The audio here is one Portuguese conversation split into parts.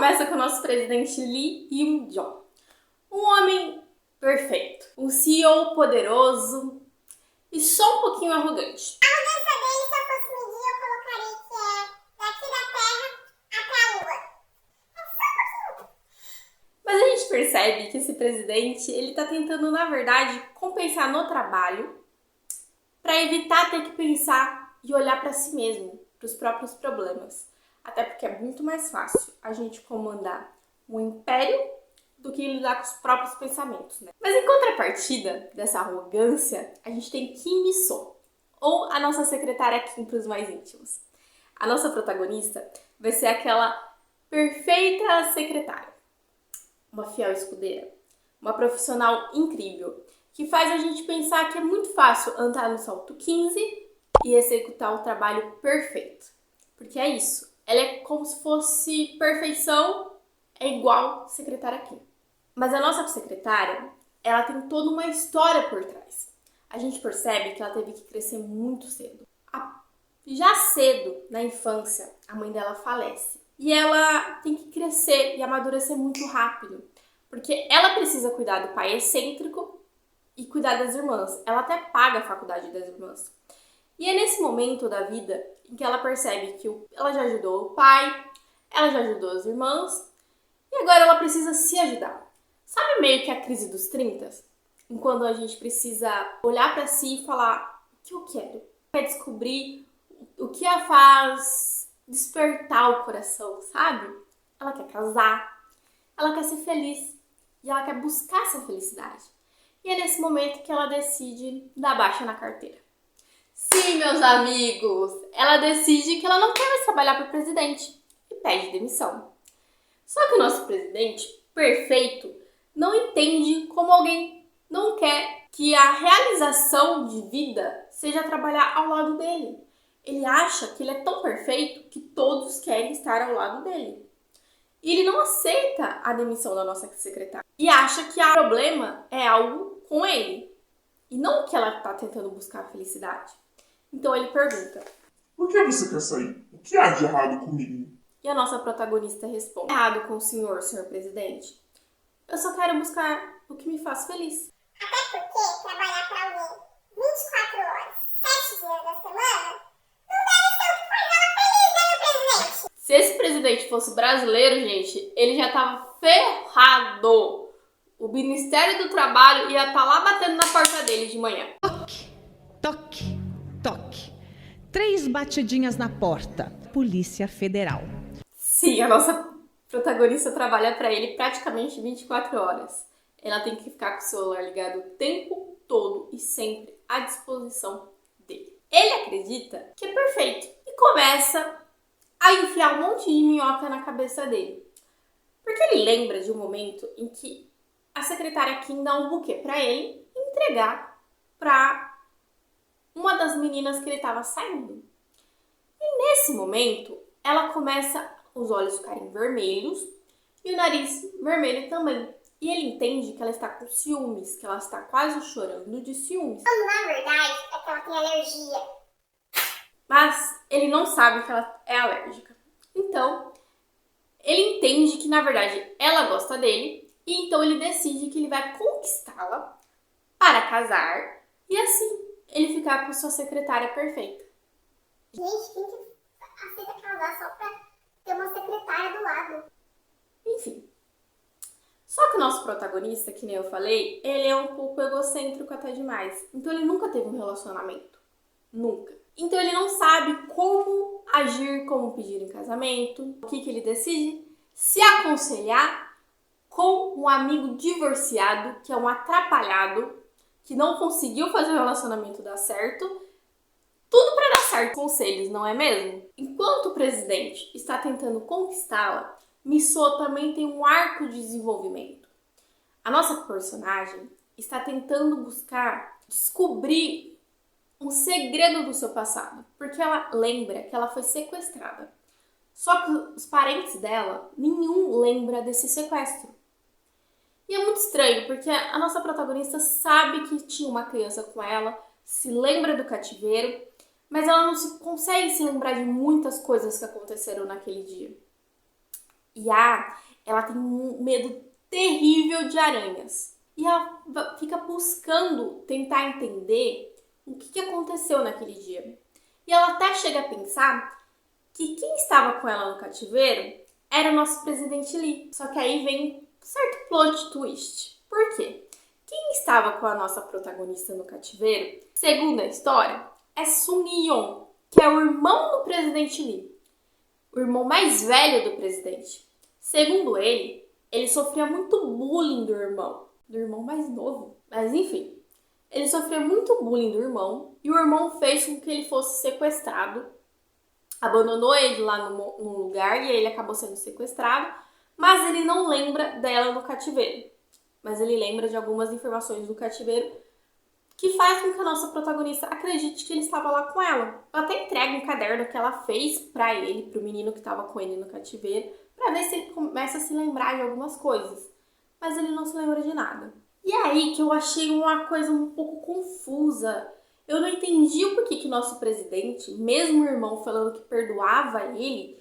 começa com o nosso presidente Lee Yoon-jong. Um homem perfeito, um CEO poderoso e só um pouquinho arrogante. A mudança dele, se eu fosse medir, eu colocaria que é daqui da Terra até a Lua. É só um pouquinho. Mas a gente percebe que esse presidente, ele tá tentando, na verdade, compensar no trabalho para evitar ter que pensar e olhar para si mesmo, para os próprios problemas. Até porque é muito mais fácil a gente comandar um império do que lidar com os próprios pensamentos, né? Mas em contrapartida dessa arrogância, a gente tem Kim Mi-so, ou a nossa secretária Kim para os mais íntimos. A nossa protagonista vai ser aquela perfeita secretária, uma fiel escudeira, uma profissional incrível, que faz a gente pensar que é muito fácil andar no salto 15 e executar o trabalho perfeito. Porque é isso, ela é como se fosse perfeição é igual secretária Kim. Mas a nossa secretária, ela tem toda uma história por trás. A gente percebe que ela teve que crescer muito cedo. Já cedo, na infância, a mãe dela falece. E ela tem que crescer e amadurecer muito rápido. Porque ela precisa cuidar do pai excêntrico e cuidar das irmãs. Ela até paga a faculdade das irmãs. E é nesse momento da vida em que ela percebe que ela já ajudou o pai, ela já ajudou as irmãs, e agora ela precisa se ajudar. Sabe meio que a crise dos 30? Quando a gente precisa olhar pra si e falar o que eu quero. Quer descobrir o que a faz despertar o coração, sabe? Ela quer casar, ela quer ser feliz e ela quer buscar essa felicidade. E é nesse momento que ela decide dar baixa na carteira. Sim, meus amigos, ela decide que ela não quer mais trabalhar para o presidente e pede demissão. Só que o nosso presidente, perfeito, não entende como alguém não quer que a realização de vida seja trabalhar ao lado dele. Ele acha que ele é tão perfeito que todos querem estar ao lado dele. E ele não aceita a demissão da nossa secretária. E acha que o problema é algo com ele. E não que ela está tentando buscar a felicidade. Então ele pergunta: por que você quer sair? O que há de errado comigo? E a nossa protagonista responde: errado com o senhor presidente? Eu só quero buscar o que me faz feliz. Até porque trabalhar para alguém 24 horas, 7 dias da semana, não deve ser o que faz ela feliz, né, meu presidente? Se esse presidente fosse brasileiro, gente, ele já tava ferrado. O Ministério do Trabalho ia estar lá batendo na porta dele de manhã. Toque, toque, toque. 3 batidinhas na porta. Polícia Federal. Sim, a nossa protagonista trabalha para ele praticamente 24 horas. Ela tem que ficar com o celular ligado o tempo todo e sempre à disposição dele. Ele acredita que é perfeito e começa a enfiar um monte de minhoca na cabeça dele. Porque ele lembra de um momento em que a secretária Kim dá um buquê para ele entregar para uma das meninas que ele estava saindo. E nesse momento, ela começa os olhos ficarem vermelhos e o nariz vermelho também. E ele entende que ela está com ciúmes, que ela está quase chorando de ciúmes. Quando na verdade é que ela tem alergia. Mas ele não sabe que ela é alérgica. Então, ele entende que na verdade ela gosta dele e então ele decide que ele vai conquistá-la para casar e assim ele ficar com sua secretária perfeita. Gente, quem que aceita casar só pra ter uma secretária do lado? Enfim. Só que o nosso protagonista, que nem eu falei, ele é um pouco egocêntrico até demais. Então ele nunca teve um relacionamento. Nunca. Então ele não sabe como agir, como pedir em casamento. O que ele decide? Se aconselhar com um amigo divorciado, que é um atrapalhado, que não conseguiu fazer o relacionamento dar certo. Tudo para dar certo. Conselhos, não é mesmo? Enquanto o presidente está tentando conquistá-la, Mi-so também tem um arco de desenvolvimento. A nossa personagem está tentando descobrir um segredo do seu passado, porque ela lembra que ela foi sequestrada. Só que os parentes dela, nenhum lembra desse sequestro. E é muito estranho, porque a nossa protagonista sabe que tinha uma criança com ela, se lembra do cativeiro, mas ela não consegue se lembrar de muitas coisas que aconteceram naquele dia. Ela tem um medo terrível de aranhas. E ela fica buscando tentar entender o que aconteceu naquele dia. E ela até chega a pensar que quem estava com ela no cativeiro era o nosso presidente Lee. Só que aí vem um certo plot twist. Por quê? Quem estava com a nossa protagonista no cativeiro, segundo a história, é Sung Yeon, que é o irmão do presidente Lee. O irmão mais velho do presidente. Segundo ele sofria muito bullying do irmão mais novo. Mas enfim, ele sofria muito bullying do irmão e o irmão fez com que ele fosse sequestrado. Abandonou ele lá no lugar e ele acabou sendo sequestrado, mas ele não lembra dela no cativeiro. Mas ele lembra de algumas informações do cativeiro que faz com que a nossa protagonista acredite que ele estava lá com ela. Ela até entrega um caderno que ela fez pra ele, pro menino que estava com ele no cativeiro, pra ver se ele começa a se lembrar de algumas coisas. Mas ele não se lembra de nada. E aí que eu achei uma coisa um pouco confusa. Eu não entendi o porquê que o nosso presidente, mesmo o irmão falando que perdoava ele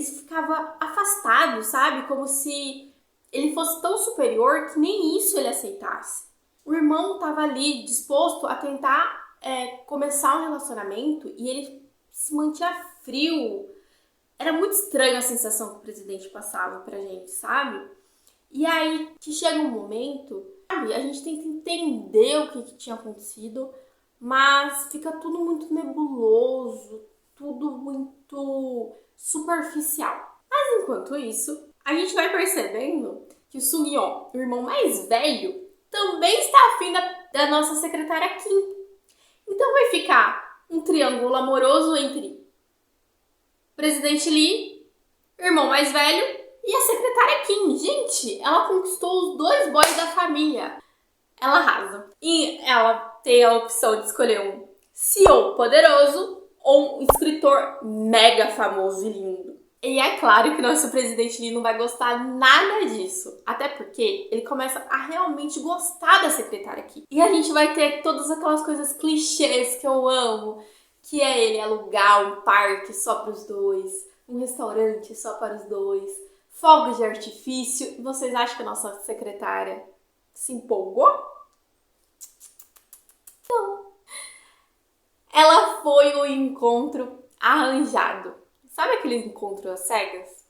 ficava afastado, sabe? Como se ele fosse tão superior que nem isso ele aceitasse. O irmão estava ali disposto a tentar começar um relacionamento e ele se mantinha frio. Era muito estranha a sensação que o presidente passava pra gente, sabe? E aí que chega um momento, sabe? A gente tenta entender o que tinha acontecido, mas fica tudo muito nebuloso, tudo muito superficial. Mas enquanto isso, a gente vai percebendo que o Sung Yeon, o irmão mais velho, também está afim da nossa secretária Kim. Então vai ficar um triângulo amoroso entre presidente Lee, irmão mais velho e a secretária Kim. Gente, ela conquistou os 2 boys da família. Ela arrasa. E ela tem a opção de escolher um CEO poderoso ou um escritor mega famoso e lindo. E é claro que nosso presidente Lee não vai gostar nada disso. Até porque ele começa a realmente gostar da secretária aqui. E a gente vai ter todas aquelas coisas clichês que eu amo. Que é ele alugar um parque só para os dois. Um restaurante só para os dois. Fogos de artifício. E vocês acham que a nossa secretária se empolgou? Não. Ela foi o encontro arranjado. Sabe aquele encontro às cegas?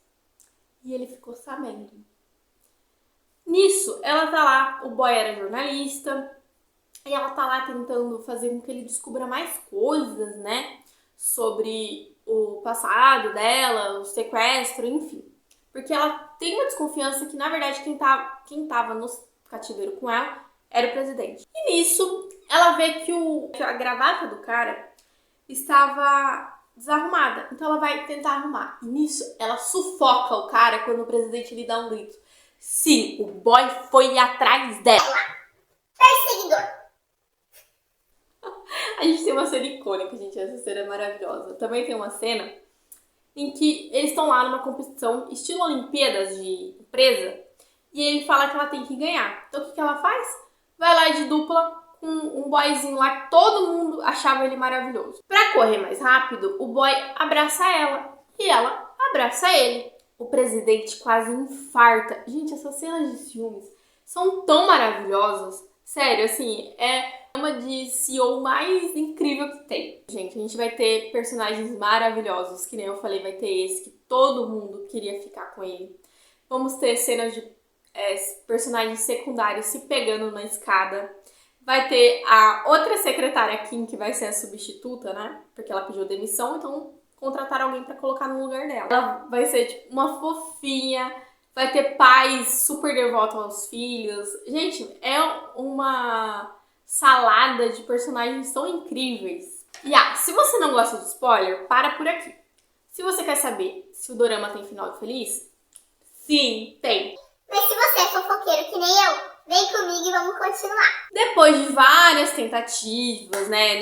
E ele ficou sabendo. Nisso, ela tá lá, o boy era jornalista, e ela tá lá tentando fazer com que ele descubra mais coisas, né? Sobre o passado dela, o sequestro, enfim. Porque ela tem uma desconfiança que, na verdade, quem tava no cativeiro com ela era o presidente. E nisso, ela vê que a gravata do cara estava desarrumada. Então ela vai tentar arrumar. E nisso, ela sufoca o cara quando o presidente lhe dá um grito. Sim, o boy foi atrás dela. Perseguidor. A gente tem uma cena icônica, gente. Essa cena é maravilhosa. Também tem uma cena em que eles estão lá numa competição estilo Olimpíadas de empresa. E ele fala que ela tem que ganhar. Então o que ela faz? Vai lá de dupla com um boyzinho lá que todo mundo achava ele maravilhoso. Pra correr mais rápido, o boy abraça ela e ela abraça ele. O presidente quase infarta. Gente, essas cenas de filmes são tão maravilhosas. Sério, assim, é uma de CEO mais incrível que tem. Gente, a gente vai ter personagens maravilhosos, que nem eu falei, vai ter esse que todo mundo queria ficar com ele. Vamos ter cenas de personagens secundários se pegando na escada. Vai ter a outra secretária Kim, que vai ser a substituta, né? Porque ela pediu demissão, então contrataram alguém pra colocar no lugar dela. Ela vai ser, tipo, uma fofinha. Vai ter pais super devotos aos filhos. Gente, é uma salada de personagens tão incríveis. E se você não gosta de spoiler, para por aqui. Se você quer saber se o dorama tem final feliz, sim, tem. Mas se você é fofoqueiro que nem eu, vem comigo e vamos continuar. Depois de várias tentativas, né,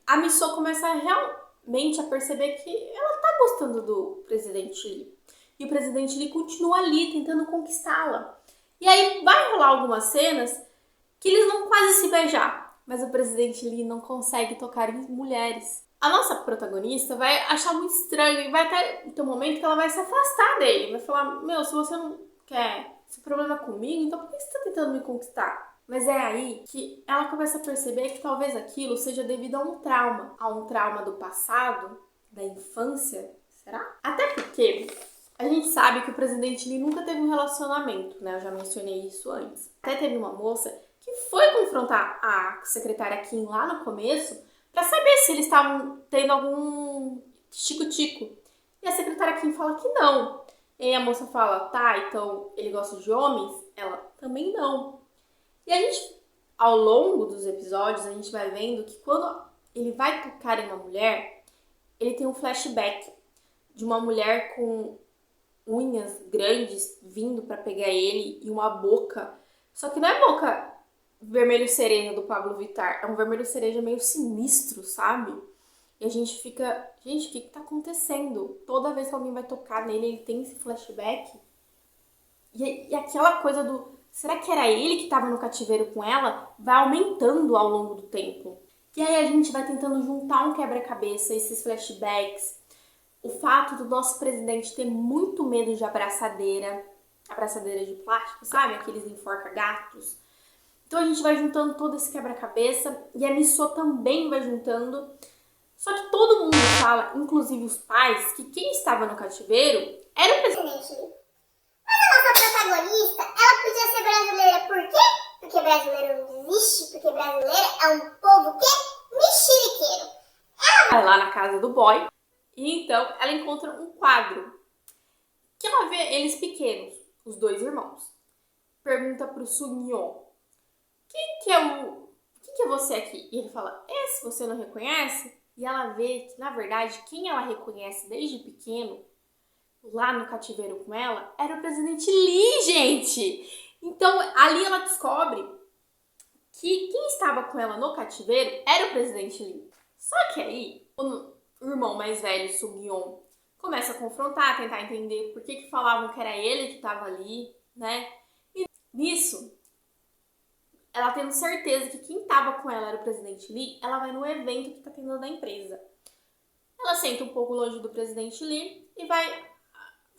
a Miso começa realmente a perceber que ela tá gostando do presidente Lee. E o presidente Lee continua ali, tentando conquistá-la. E aí vai rolar algumas cenas que eles vão quase se beijar. Mas o presidente Lee não consegue tocar em mulheres. A nossa protagonista vai achar muito estranho e vai até ter um momento que ela vai se afastar dele. Vai falar, meu, se você não quer esse problema comigo, então por que você tá tentando me conquistar? Mas é aí que ela começa a perceber que talvez aquilo seja devido a um trauma do passado, da infância, será? Até porque a gente sabe que o presidente Lee nunca teve um relacionamento, né? Eu já mencionei isso antes. Até teve uma moça que foi confrontar a secretária Kim lá no começo pra saber se eles estavam tendo algum tico-tico. E a secretária Kim fala que não. E aí a moça fala, tá, então ele gosta de homens? Ela, também não. E a gente, ao longo dos episódios, a gente vai vendo que quando ele vai tocar em uma mulher, ele tem um flashback de uma mulher com unhas grandes vindo pra pegar ele e uma boca. Só que não é boca vermelho cereja do Pablo Vittar, é um vermelho cereja meio sinistro, sabe? E a gente fica, gente, o que tá acontecendo? Toda vez que alguém vai tocar nele, ele tem esse flashback. E aquela coisa do, será que era ele que tava no cativeiro com ela? Vai aumentando ao longo do tempo. E aí a gente vai tentando juntar um quebra-cabeça, esses flashbacks. O fato do nosso presidente ter muito medo de abraçadeira de plástico, sabe? Aqueles enforca-gatos. Então a gente vai juntando todo esse quebra-cabeça e a Missô também vai juntando. Só que todo mundo fala, inclusive os pais, que quem estava no cativeiro era o presidente. Mas a nossa protagonista, ela podia ser brasileira por quê? Porque brasileiro não existe, porque brasileiro é um povo que mexeriqueiro. Vai lá na casa do boy e então ela encontra um quadro que ela vê eles pequenos, os dois irmãos. Pergunta pro Sunyeon, quem que é você aqui? E ele fala, esse você não reconhece? E ela vê que, na verdade, quem ela reconhece desde pequeno, lá no cativeiro com ela, era o presidente Lee, gente! Então, ali ela descobre que quem estava com ela no cativeiro era o presidente Lee. Só que aí, o irmão mais velho, Sung-yeon, começa a confrontar, tentar entender por que falavam que era ele que estava ali, né? E nisso, ela tendo certeza que quem estava com ela era o presidente Lee, ela vai no evento que está tendo da empresa. Ela senta um pouco longe do presidente Lee e vai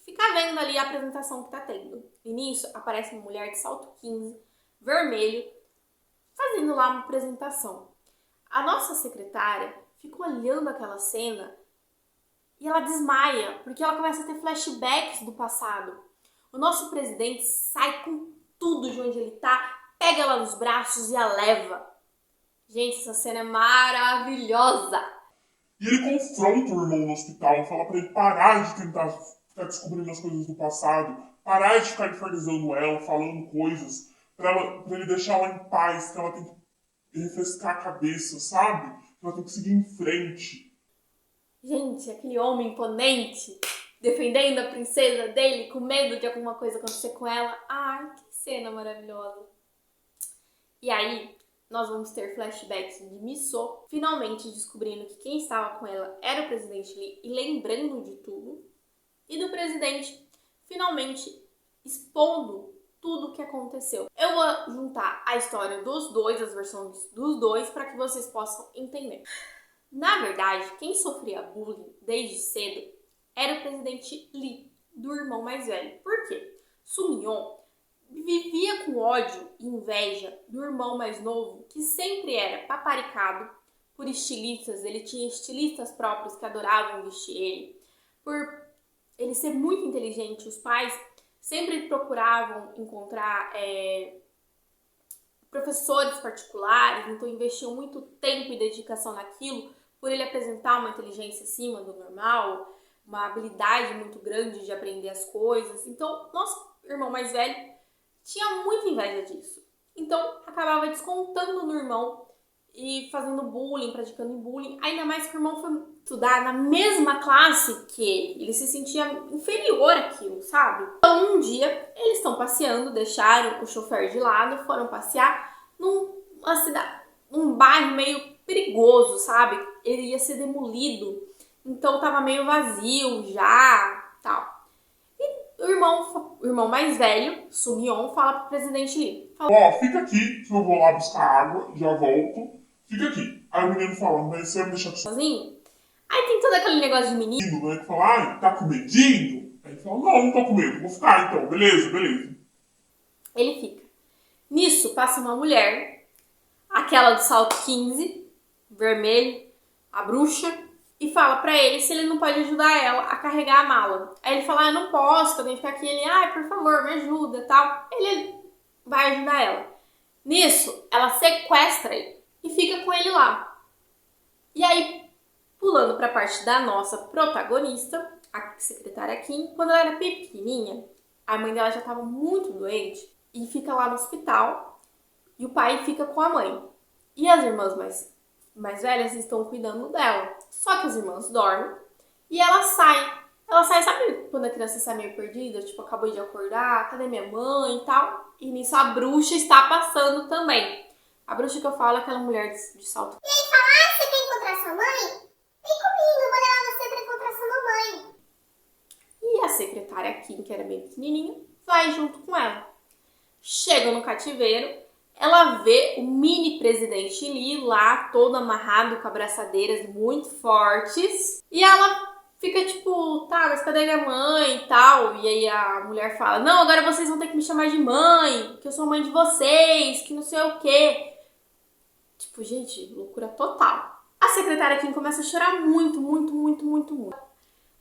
ficar vendo ali a apresentação que está tendo. E nisso, aparece uma mulher de salto 15, vermelho, fazendo lá uma apresentação. A nossa secretária fica olhando aquela cena e ela desmaia, porque ela começa a ter flashbacks do passado. O nosso presidente sai com tudo de onde ele tá, pega ela nos braços e a leva. Gente, essa cena é maravilhosa. E ele confronta o irmão no hospital, fala pra ele parar de tentar ficar descobrindo as coisas do passado, parar de ficar infernizando ela, falando coisas, pra ele deixar ela em paz, que ela tem que refrescar a cabeça, sabe? Que ela tem que seguir em frente. Gente, aquele homem imponente, defendendo a princesa dele, com medo de alguma coisa acontecer com ela. Ai, que cena maravilhosa. E aí, nós vamos ter flashbacks de Missô finalmente descobrindo que quem estava com ela era o presidente Lee e lembrando de tudo. E do presidente finalmente expondo tudo o que aconteceu. Eu vou juntar a história dos dois, as versões dos dois, para que vocês possam entender. Na verdade, quem sofria bullying desde cedo era o presidente Lee, do irmão mais velho. Por quê? Sung-yeon vivia com ódio e inveja do irmão mais novo, que sempre era paparicado por estilistas. Ele tinha estilistas próprios que adoravam vestir ele. Por ele ser muito inteligente, os pais sempre procuravam encontrar professores particulares, então investiam muito tempo e dedicação naquilo, por ele apresentar uma inteligência acima do normal, uma habilidade muito grande de aprender as coisas. Então, nosso irmão mais velho tinha muita inveja disso. Então, acabava descontando no irmão e fazendo bullying, praticando bullying. Ainda mais que o irmão foi estudar na mesma classe que ele. Ele se sentia inferior àquilo, sabe? Então, um dia, eles estão passeando, deixaram o chofer de lado, foram passear numa cidade, num bairro meio perigoso, sabe? Ele ia ser demolido. Então, tava meio vazio já, tal. O irmão mais velho, Sung-yeon, fala pro presidente Lee. Ó, fica aqui, que eu vou lá buscar água, já volto. Fica aqui. Aí o menino fala, mas você vai me deixar Sozinho? Aí tem todo aquele negócio de menino. Né, que fala, ai, tá com medinho? Aí ele fala, não, não tô com medo, vou ficar então, beleza. Ele fica. Nisso, passa uma mulher, aquela do salto 15, vermelho, a bruxa, e fala pra ele se ele não pode ajudar ela a carregar a mala. Aí ele fala, eu não posso, que eu tenho que ficar aqui. Ele, ai, por favor, me ajuda e tal. Ele vai ajudar ela. Nisso, ela sequestra ele e fica com ele lá. E aí, pulando pra parte da nossa protagonista, a secretária Kim, quando ela era pequenininha, a mãe dela já estava muito doente e fica lá no hospital e o pai fica com a mãe. E as irmãs mais velhas estão cuidando dela. Só que as irmãs dormem e ela sai. Ela sai, sabe quando a criança sai meio perdida? Tipo, acabou de acordar, cadê minha mãe e tal? E nisso a bruxa está passando também. A bruxa que eu falo é aquela mulher de salto. E ele fala, ah, você quer encontrar sua mãe? Vem comigo, eu vou levar você pra encontrar sua mamãe. E a secretária Kim, que era bem pequenininha, vai junto com ela. Chega no cativeiro, ela vê o mini presidente Lee lá, todo amarrado com abraçadeiras muito fortes. E ela fica tipo, tá, mas cadê minha mãe e tal? E aí a mulher fala, não, agora vocês vão ter que me chamar de mãe, que eu sou mãe de vocês, que não sei o quê. Tipo, gente, loucura total. A secretária Kim começa a chorar muito.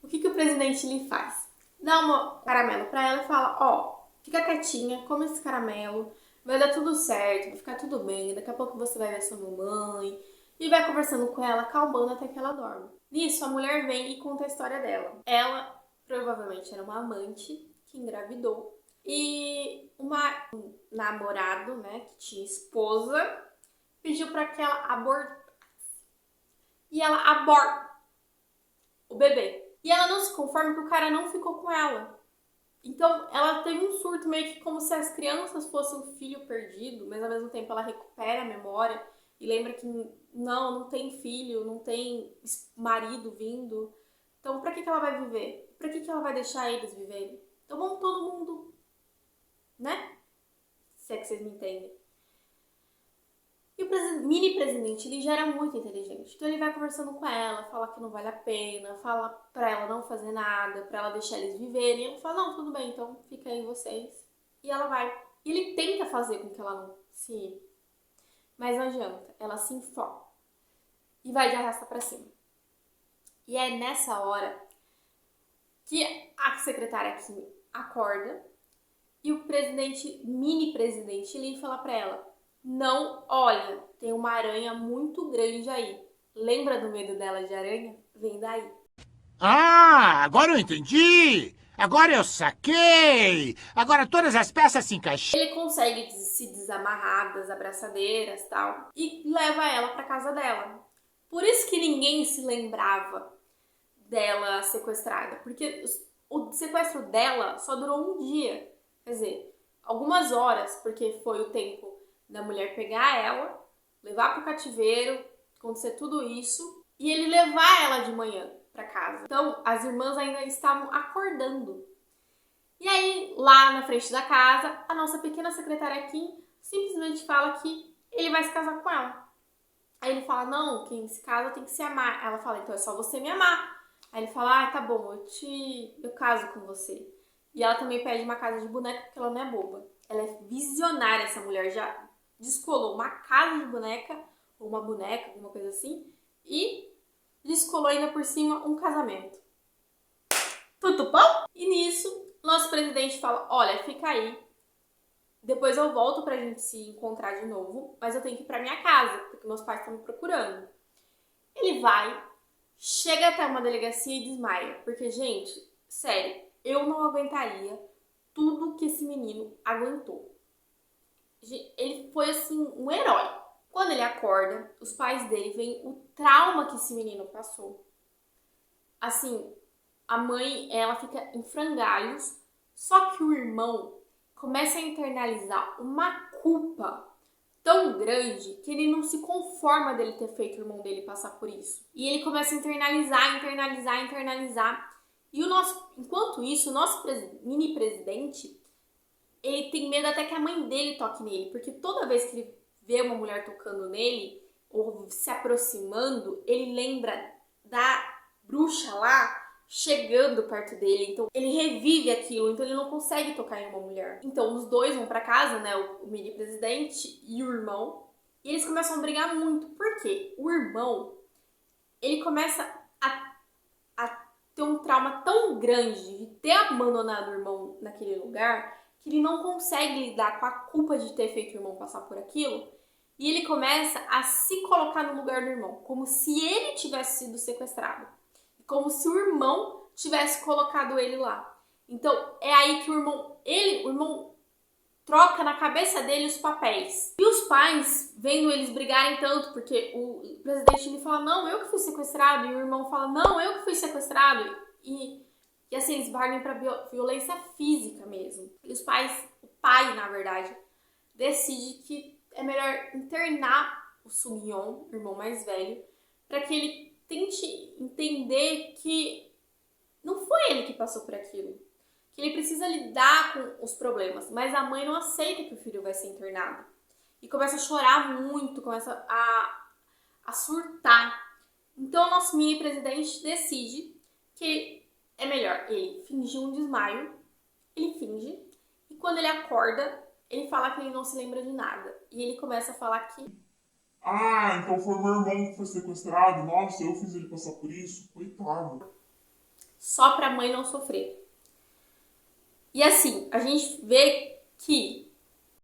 O que o presidente Lee faz? Dá um caramelo pra ela e fala, ó, fica quietinha, come esse caramelo, vai dar tudo certo, vai ficar tudo bem, daqui a pouco você vai ver sua mamãe. E vai conversando com ela, calmando até que ela dorme. Nisso, a mulher vem e conta a história dela. Ela provavelmente era uma amante que engravidou. E um namorado, né, que tinha esposa, pediu pra que ela abortasse. E ela aborta o bebê. E ela não se conforma que o cara não ficou com ela. Então, ela teve um surto meio que como se as crianças fossem um filho perdido, mas ao mesmo tempo ela recupera a memória e lembra que não tem filho, não tem marido vindo. Então, pra que ela vai viver? Pra que ela vai deixar eles viverem? Então, vamos todo mundo, né? Se é que vocês me entendem. E o mini presidente, ele já era muito inteligente. Então ele vai conversando com ela, fala que não vale a pena, fala pra ela não fazer nada, pra ela deixar eles viverem. E ela fala, não, tudo bem, então fica aí vocês. E ela vai. E ele tenta fazer com que ela não se... Mas não adianta, ela se enfoca. E vai de arrasta pra cima. E é nessa hora que a secretária Kim acorda e o mini presidente Lee fala pra ela, não, olha, tem uma aranha muito grande aí. Lembra do medo dela de aranha? Vem daí. Ah, agora eu entendi! Agora eu saquei! Agora todas as peças se encaixam. Ele consegue se desamarrar das abraçadeiras e tal e leva ela pra casa dela. Por isso que ninguém se lembrava dela sequestrada, porque o sequestro dela só durou um dia. Quer dizer, algumas horas, porque foi o tempo da mulher pegar ela, levar pro cativeiro, acontecer tudo isso, e ele levar ela de manhã pra casa. Então, as irmãs ainda estavam acordando. E aí, lá na frente da casa, a nossa pequena secretária Kim simplesmente fala que ele vai se casar com ela. Aí ele fala, não, quem se casa tem que se amar. Ela fala, então é só você me amar. Aí ele fala, ah, tá bom, eu caso com você. E ela também pede uma casa de boneca porque ela não é boba. Ela é visionária, essa mulher já descolou uma casa de boneca, ou uma boneca, alguma coisa assim, e descolou ainda por cima um casamento. Tudo bom? E nisso, nosso presidente fala, olha, fica aí, depois eu volto pra gente se encontrar de novo, mas eu tenho que ir pra minha casa, porque meus pais estão me procurando. Ele vai, chega até uma delegacia e desmaia, porque, gente, sério, eu não aguentaria tudo que esse menino aguentou. Ele foi, assim, um herói. Quando ele acorda, os pais dele veem o trauma que esse menino passou. Assim, a mãe, ela fica em frangalhos, só que o irmão começa a internalizar uma culpa tão grande que ele não se conforma dele ter feito o irmão dele passar por isso. E ele começa a internalizar. E enquanto isso, o nosso mini presidente, ele tem medo até que a mãe dele toque nele, porque toda vez que ele vê uma mulher tocando nele, ou se aproximando, ele lembra bruxa lá chegando perto dele, então ele revive aquilo, então ele não consegue tocar em uma mulher. Então os dois vão pra casa, né, o mini presidente e o irmão, e eles começam a brigar muito. Por quê? O irmão, ele começa a ter um trauma tão grande de ter abandonado o irmão naquele lugar, que ele não consegue lidar com a culpa de ter feito o irmão passar por aquilo, e ele começa a se colocar no lugar do irmão, como se ele tivesse sido sequestrado, como se o irmão tivesse colocado ele lá. Então é aí que o irmão troca na cabeça dele os papéis. E os pais, vendo eles brigarem tanto, porque o presidente ele fala, não, eu que fui sequestrado, e o irmão fala, não, eu que fui sequestrado, e assim, eles partem pra violência física mesmo. E os pais, o pai, na verdade, decide que é melhor internar o Sung-yeon, o irmão mais velho, para que ele tente entender que não foi ele que passou por aquilo, que ele precisa lidar com os problemas, mas a mãe não aceita que o filho vai ser internado e começa a chorar muito, começa a surtar. Então o nosso mini presidente decide que é melhor ele fingir um desmaio, ele finge, e quando ele acorda, ele fala que ele não se lembra de nada, e ele começa a falar que Ah, então foi meu irmão que foi sequestrado. Nossa, eu fiz ele passar por isso. Coitado. só pra mãe não sofrer. E assim, a gente vê que,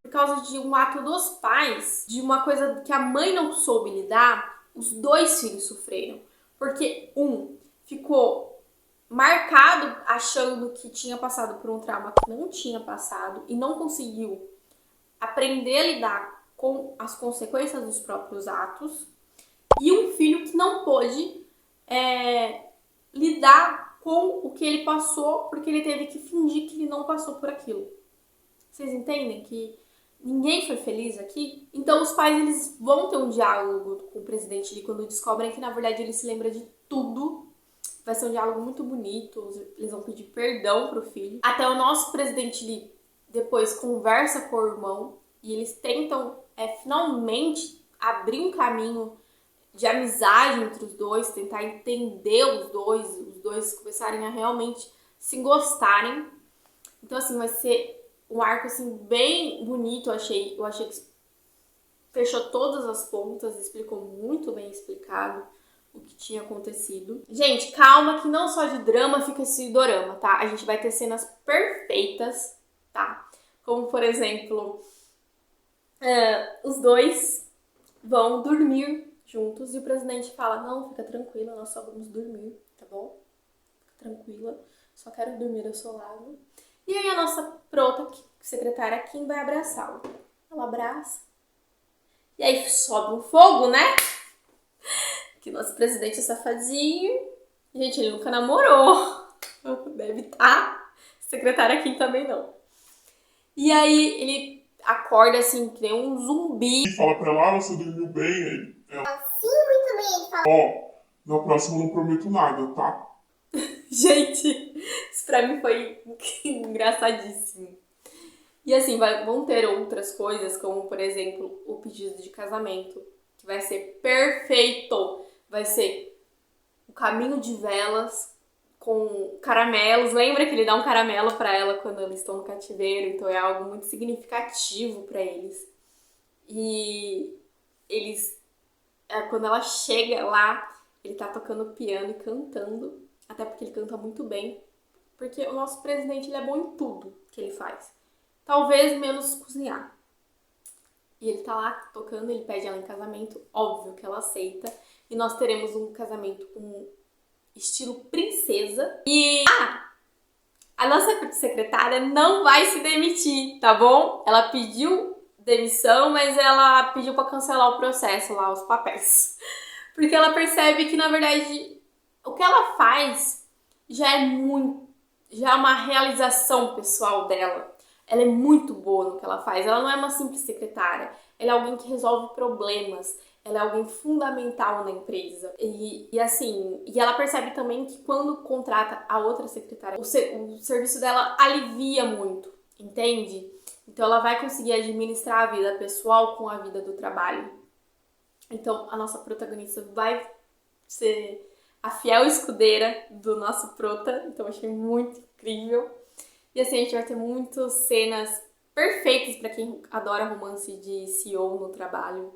por causa de um ato dos pais, de uma coisa que a mãe não soube lidar, os dois filhos sofreram. Porque um ficou marcado achando que tinha passado por um trauma que não tinha passado e não conseguiu aprender a lidar com as consequências dos próprios atos. E um filho que não pôde lidar com o que ele passou, porque ele teve que fingir que ele não passou por aquilo. Vocês entendem que ninguém foi feliz aqui? Então os pais eles vão ter um diálogo com o presidente ali quando descobrem que na verdade ele se lembra de tudo. Vai ser um diálogo muito bonito, eles vão pedir perdão pro filho. Até o nosso presidente ali depois conversa com o irmão e eles tentam finalmente abrir um caminho de amizade entre os dois, tentar entender os dois começarem a realmente se gostarem. Então, assim, vai ser um arco, assim, bem bonito, eu achei que fechou todas as pontas, explicou muito bem explicado o que tinha acontecido. Gente, calma que não só de drama fica esse dorama, tá? A gente vai ter cenas perfeitas, tá? Como, por exemplo, os dois vão dormir juntos e o presidente fala, não, fica tranquila, nós só vamos dormir, tá bom? Fica tranquila, só quero dormir ao seu lado. E aí a nossa secretária Kim vai abraçá-lo. Ela abraça. E aí sobe um fogo, né? Que nosso presidente é safadinho. Gente, ele nunca namorou. Deve estar. Secretária Kim também não. E aí ele acorda assim, que nem um zumbi. E fala pra ela, você dormiu bem? Aí ela, Sim, muito bem, ele fala. na próxima eu não prometo nada, tá? Gente, isso pra mim foi engraçadíssimo. E assim, vão ter outras coisas, como por exemplo, o pedido de casamento, que vai ser perfeito. Vai ser o caminho de velas com caramelos. Lembra que ele dá um caramelo pra ela quando eles estão no cativeiro? Então é algo muito significativo pra eles. E eles, quando ela chega lá, ele tá tocando piano e cantando. Até porque ele canta muito bem. Porque o nosso presidente ele é bom em tudo que ele faz. Talvez menos cozinhar. E ele tá lá tocando, ele pede ela em casamento. Óbvio que ela aceita. E nós teremos um casamento com estilo princesa. E a nossa secretária não vai se demitir, tá bom? Ela pediu demissão, mas ela pediu pra cancelar o processo lá, os papéis. Porque ela percebe que, na verdade, o que ela faz já é uma realização pessoal dela. Ela é muito boa no que ela faz. Ela não é uma simples secretária. Ela é alguém que resolve problemas. Ela é alguém fundamental na empresa. E ela percebe também que quando contrata a outra secretária, o serviço dela alivia muito, entende? Então ela vai conseguir administrar a vida pessoal com a vida do trabalho. Então a nossa protagonista vai ser a fiel escudeira do nosso prota, então achei muito incrível. E assim, a gente vai ter muitas cenas perfeitas para quem adora romance de CEO no trabalho.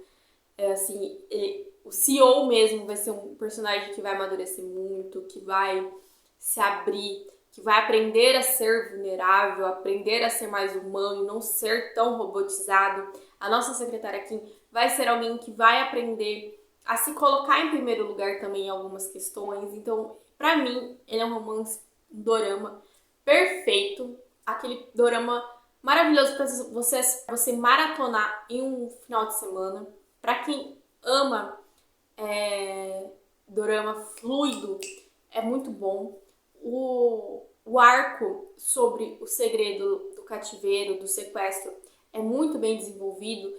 O CEO mesmo vai ser um personagem que vai amadurecer muito, que vai se abrir, que vai aprender a ser vulnerável, aprender a ser mais humano, não ser tão robotizado. A nossa secretária Kim vai ser alguém que vai aprender a se colocar em primeiro lugar também em algumas questões. Então, pra mim, ele é um romance, um dorama perfeito. Aquele dorama maravilhoso pra você maratonar em um final de semana. Pra quem ama dorama fluido, é muito bom. O arco sobre o segredo do cativeiro, do sequestro, é muito bem desenvolvido,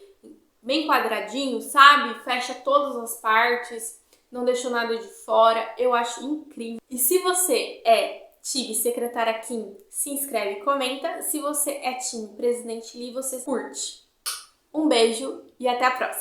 bem quadradinho, sabe? Fecha todas as partes, não deixou nada de fora. Eu acho incrível. E se você é time secretária Kim, se inscreve e comenta. Se você é time presidente Lee, você curte. Um beijo e até a próxima!